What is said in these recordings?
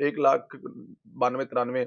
1,92,93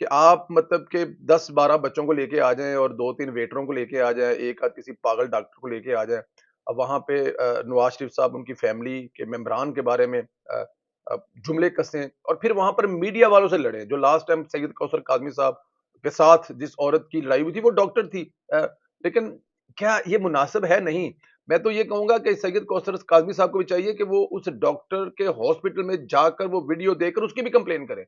کہ آپ مطلب کہ 10-12 بچوں کو لے کے آ جائیں اور 2-3 ویٹروں کو لے کے آ جائیں، ایک آدھ کسی پاگل ڈاکٹر کو لے کے آ جائیں، اب وہاں پہ نواز شریف صاحب ان کی فیملی کے ممبران کے بارے میں جملے کسیں، اور پھر وہاں پر میڈیا والوں سے لڑیں. جو لاسٹ ٹائم سید کوثر کاظمی صاحب کے ساتھ جس عورت کی لڑائی ہوئی تھی وہ ڈاکٹر تھی، لیکن کیا یہ مناسب ہے؟ نہیں. میں تو یہ کہوں گا کہ سید کوثر کاظمی صاحب کو بھی چاہیے کہ وہ اس ڈاکٹر کے ہاسپٹل میں جا کر وہ ویڈیو دے کر اس کی بھی کمپلین کریں،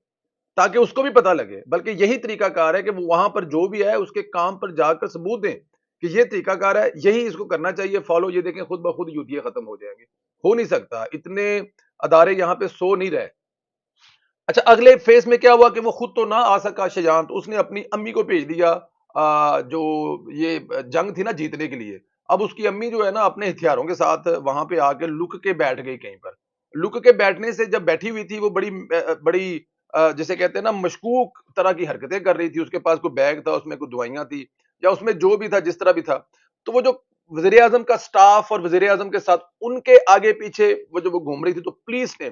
تاکہ اس کو بھی پتہ لگے. بلکہ یہی طریقہ کار ہے کہ وہ وہاں پر جو بھی ہے اس کے کام پر جا کر ثبوت دیں کہ یہ طریقہ کار ہے، یہی اس کو کرنا چاہیے فالو. یہ دیکھیں خود بخود یوتیے ختم ہو جائیں گے. ہو نہیں سکتا، اتنے ادارے یہاں پہ سو نہیں رہے. اچھا، اگلے فیز میں کیا ہوا کہ وہ خود تو نہ آ سکا شجاعت، اس نے اپنی امی کو بھیج دیا جو یہ جنگ تھی نا جیتنے کے لیے. اب اس کی امی جو ہے نا اپنے ہتھیاروں کے ساتھ وہاں پہ آ کے لک کے بیٹھ گئی کہیں پر. لک کے بیٹھنے سے جب بیٹھی ہوئی تھی وہ بڑی بڑی جسے کہتے ہیں نا مشکوک طرح کی حرکتیں کر رہی تھی. اس کے پاس کوئی بیگ تھا، اس میں کوئی دوائیاں تھی، یا اس میں جو بھی تھا جس طرح بھی تھا. تو وہ جو وزیر اعظم کا سٹاف اور وزیر اعظم کے ساتھ ان کے آگے پیچھے وہ جو وہ گھوم رہی تھی، تو پولیس نے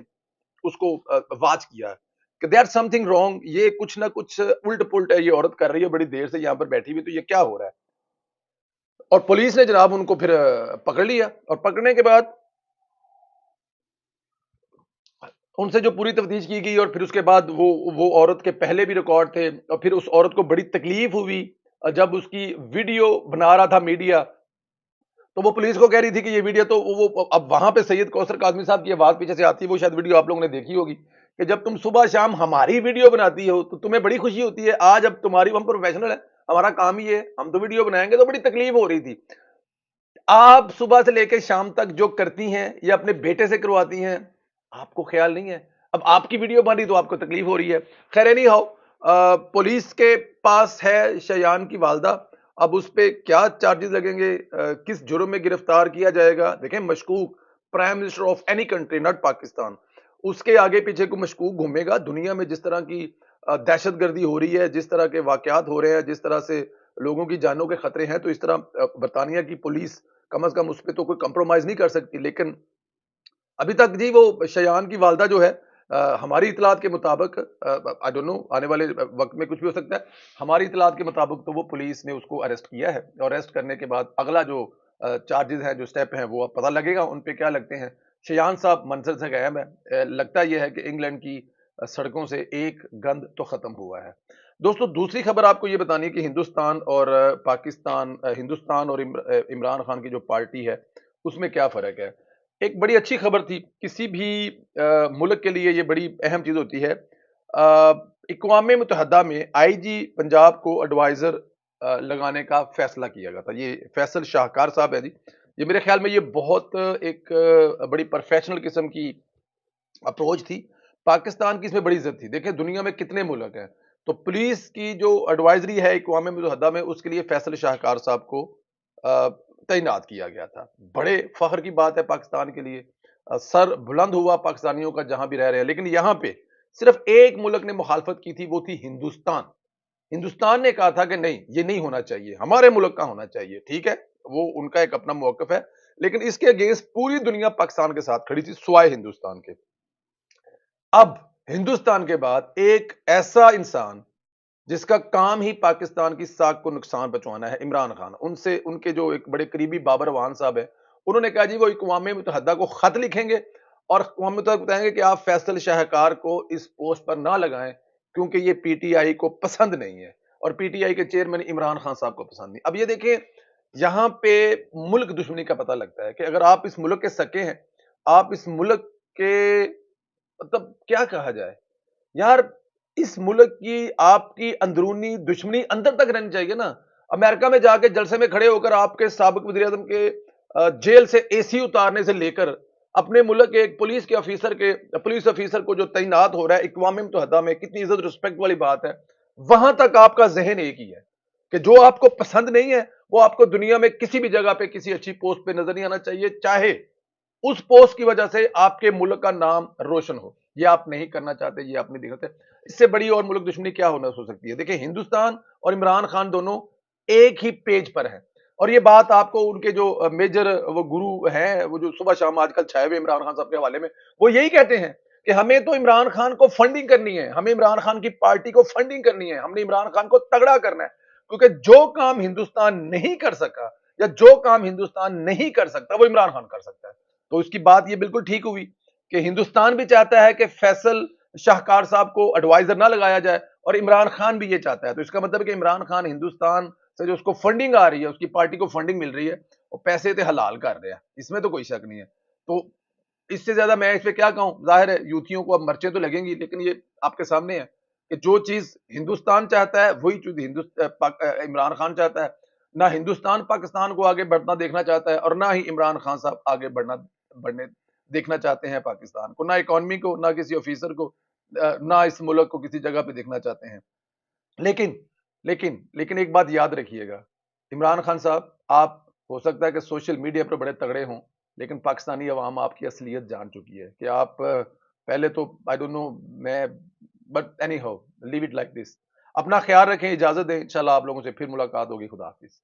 اس کو واچ کیا کہ دیٹ سم تھنگ رانگ، یہ کچھ نہ کچھ الٹ پلٹ ہے یہ عورت کر رہی ہے بڑی دیر سے یہاں پر بیٹھی ہوئی، تو یہ کیا ہو رہا ہے. اور پولیس نے جناب ان کو پھر پکڑ لیا، اور پکڑنے کے بعد ان سے جو پوری تفتیش کی گئی، اور پھر اس کے بعد وہ عورت کے پہلے بھی ریکارڈ تھے، اور پھر اس عورت کو بڑی تکلیف ہوئی جب اس کی ویڈیو بنا رہا تھا میڈیا، تو وہ پولیس کو کہہ رہی تھی کہ یہ ویڈیو تو وہ اب وہاں پہ سید کوثر کاظمی صاحب کی آواز پیچھے سے آتی ہے، وہ شاید ویڈیو آپ لوگوں نے دیکھی ہوگی کہ جب تم صبح شام ہماری ویڈیو بناتی ہو تو تمہیں بڑی خوشی ہوتی ہے. آج اب تمہاری ہم پروفیشنل ہیں، ہمارا کام ہی ہے، ہم تو ویڈیو بنائیں گے، تو بڑی تکلیف ہو رہی تھی. آپ صبح سے لے کے شام تک جو کرتی ہیں یا اپنے بیٹے سے کرواتی ہیں، آپ کو خیال نہیں ہے. اب آپ کی ویڈیو بن رہی تو آپ کو تکلیف ہو رہی ہے. خیر نہیں ہو، پولیس کے پاس ہے شیان کی والدہ. اب اس پہ کیا چارجز لگیں گے، کس جرم میں گرفتار کیا جائے گا. دیکھیں، مشکوک prime minister of any country not Pakistan, اس کے آگے پیچھے کو مشکوک گھومے گا. دنیا میں جس طرح کی دہشت گردی ہو رہی ہے، جس طرح کے واقعات ہو رہے ہیں، جس طرح سے لوگوں کی جانوں کے خطرے ہیں، تو اس طرح برطانیہ کی پولیس کم از کم اس پہ تو کوئی کمپرومائز نہیں کر سکتی. لیکن ابھی تک جی وہ شیان کی والدہ جو ہے، ہماری اطلاعات کے مطابق، آئی ڈونٹ نو آنے والے وقت میں کچھ بھی ہو سکتا ہے، ہماری اطلاعات کے مطابق تو وہ پولیس نے اس کو اریسٹ کیا ہے، اور اریسٹ کرنے کے بعد اگلا جو چارجز ہیں، جو سٹیپ ہیں، وہ اب پتہ لگے گا ان پہ کیا لگتے ہیں. شیان صاحب منظر سے غائب ہے. لگتا یہ ہے کہ انگلینڈ کی سڑکوں سے ایک گند تو ختم ہوا ہے. دوستو، دوسری خبر آپ کو یہ بتانی ہے کہ ہندوستان اور پاکستان، ہندوستان اور عمران خان کی جو پارٹی ہے اس میں کیا فرق ہے. ایک بڑی اچھی خبر تھی. کسی بھی ملک کے لیے یہ بڑی اہم چیز ہوتی ہے. اقوام متحدہ میں آئی جی پنجاب کو ایڈوائزر لگانے کا فیصلہ کیا گیا تھا. یہ فیصل شاہکار صاحب ہے جی. یہ میرے خیال میں یہ بہت ایک بڑی پروفیشنل قسم کی اپروچ تھی. پاکستان کی اس میں بڑی عزت تھی. دیکھیں دنیا میں کتنے ملک ہیں، تو پولیس کی جو ایڈوائزری ہے اقوام متحدہ میں، اس کے لیے فیصل شاہکار صاحب کو تعینات کیا گیا تھا. بڑے فخر کی بات ہے پاکستان کے لیے. سر بلند ہوا پاکستانیوں کا جہاں بھی رہ رہے ہیں. لیکن یہاں پہ صرف ایک ملک نے مخالفت کی تھی، وہ تھی ہندوستان. ہندوستان نے کہا تھا کہ نہیں، یہ نہیں ہونا چاہیے، ہمارے ملک کا ہونا چاہیے. ٹھیک ہے، وہ ان کا ایک اپنا موقف ہے، لیکن اس کے اگینسٹ پوری دنیا پاکستان کے ساتھ کھڑی تھی سوائے ہندوستان کے. اب ہندوستان کے بعد ایک ایسا انسان جس کا کام ہی پاکستان کی ساکھ کو نقصان پہنچانا ہے، عمران خان. ان کے جو ایک بڑے قریبی بابر اعوان صاحب ہیں، انہوں نے کہا جی وہ اقوام متحدہ کو خط لکھیں گے اور اقوام متحدہ کو بتائیں گے کہ آپ فیصل شاہکار کو اس پوسٹ پر نہ لگائیں، کیونکہ یہ پی ٹی آئی کو پسند نہیں ہے، اور پی ٹی آئی کے چیئرمین عمران خان صاحب کو پسند نہیں. اب یہ دیکھیں، یہاں پہ ملک دشمنی کا پتہ لگتا ہے کہ اگر آپ اس ملک کے سکے ہیں، آپ اس ملک کے، مطلب کیا کہا جائے یار، اس ملک کی آپ کی اندرونی دشمنی اندر تک رہنی چاہیے نا. امریکہ میں جا کے جلسے میں کھڑے ہو کر آپ کے سابق وزیر اعظم کے جیل سے اے سی اتارنے سے لے کر اپنے ملک کے ایک پولیس افیسر کو جو تعینات ہو رہا ہے اقوام متحدہ میں، کتنی عزت رسپیکٹ والی بات ہے. وہاں تک آپ کا ذہن ایک ہی ہے کہ جو آپ کو پسند نہیں ہے وہ آپ کو دنیا میں کسی بھی جگہ پہ کسی اچھی پوسٹ پہ نظر نہیں آنا چاہیے، چاہے اس پوسٹ کی وجہ سے آپ کے ملک کا نام روشن ہو. یہ آپ نہیں کرنا چاہتے، یہ آپ نہیں دیکھتے. اس سے بڑی اور ملک دشمنی کیا ہونا ہو سکتی ہے. دیکھیں ہندوستان اور عمران خان دونوں ایک ہی پیج پر ہیں، اور یہ بات آپ کو ان کے جو میجر وہ گرو ہیں، وہ جو صبح شام آج کل چھائے ہوئے عمران خان صاحب کے حوالے میں، وہ یہی کہتے ہیں کہ ہمیں تو عمران خان کو فنڈنگ کرنی ہے, ہمیں عمران خان کی پارٹی کو فنڈنگ کرنی ہے, ہم نے عمران خان کو تگڑا کرنا ہے, کیونکہ جو کام ہندوستان نہیں کر سکا یا جو کام ہندوستان نہیں کر سکتا وہ عمران خان کر سکتا ہے. تو اس کی بات یہ بالکل ٹھیک ہوئی کہ ہندوستان بھی چاہتا ہے کہ فیصل شاہکار صاحب کو ایڈوائزر نہ لگایا جائے, اور عمران خان بھی یہ چاہتا ہے. تو اس کا مطلب ہے کہ عمران خان ہندوستان سے جو اس کو فنڈنگ آ رہی ہے, اس کی پارٹی کو فنڈنگ مل رہی ہے, وہ پیسے تے حلال کر رہے ہیں, اس میں تو کوئی شک نہیں ہے. تو اس سے زیادہ میں اس پہ کیا کہوں, ظاہر ہے یوتھیوں کو اب مرچیں تو لگیں گی, لیکن یہ آپ کے سامنے ہے کہ جو چیز ہندوستان چاہتا ہے وہی چیز عمران خان چاہتا ہے. نہ ہندوستان پاکستان کو آگے بڑھنا دیکھنا چاہتا ہے, اور نہ ہی عمران خان صاحب آگے بڑھنے دیکھنا چاہتے ہیں پاکستان کو, نہ اکانومی کو, نہ کسی آفیسر کو, نہ اس ملک کو کسی جگہ پہ دیکھنا چاہتے ہیں. لیکن لیکن ایک بات یاد رکھیے گا, عمران خان صاحب, آپ ہو سکتا ہے کہ سوشل میڈیا پر بڑے تگڑے ہوں, لیکن پاکستانی عوام آپ کی اصلیت جان چکی ہے کہ آپ پہلے تو آئی ڈونٹ نو, میں but anyhow leave it like this. اپنا خیال رکھیں, اجازت دیں, انشاءاللہ آپ لوگوں سے پھر ملاقات ہوگی. خدا حافظ.